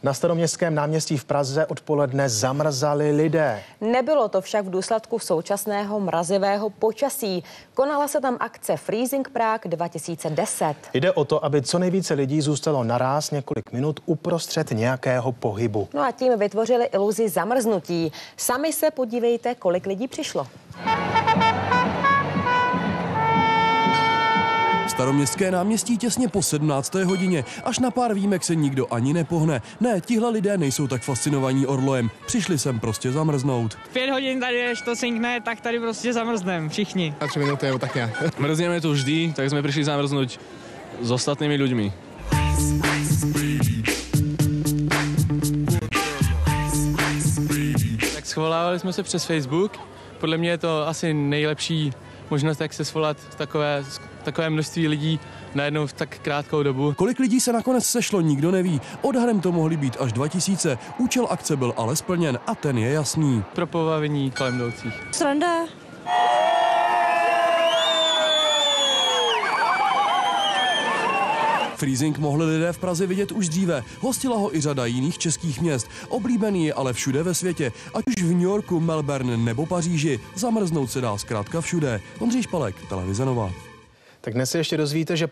Na Staroměstském náměstí v Praze odpoledne zamrzali lidé. Nebylo to však v důsledku současného mrazivého počasí. Konala se tam akce Freezing Prague 2010. Jde o to, aby co nejvíce lidí zůstalo naráz několik minut uprostřed nějakého pohybu. No a tím vytvořili iluzi zamrznutí. Sami se podívejte, kolik lidí přišlo. Staroměstské náměstí těsně po 17. hodině. Až na pár výjimek se nikdo ani nepohne. Ne, tihle lidé nejsou tak fascinovaní orlojem. Přišli sem prostě zamrznout. 5 hodin tady, až to cinkne, tak tady prostě zamrznem všichni. A 3 minuty, jo, tak nějak. Mrzíme tu vždy, tak jsme přišli zamrznout s ostatními lidmi. Tak schovolávali jsme se přes Facebook. Podle mě je to asi nejlepší možnost, jak se svolat takové množství lidí najednou v tak krátkou dobu. Kolik lidí se nakonec sešlo, nikdo neví. Odhadem to mohly být až 2000. Účel akce byl ale splněn a ten je jasný. Pro pobavení kolem jdoucích. Sranda. Freezing mohli lidé v Praze vidět už dříve. Hostila ho i řada jiných českých měst. Oblíbený je ale všude ve světě. Ať už v New Yorku, Melbourne nebo Paříži. Zamrznout se dá zkrátka všude. Ondřej Špalek, Televize Nova. Tak dnes se ještě dozvíte, že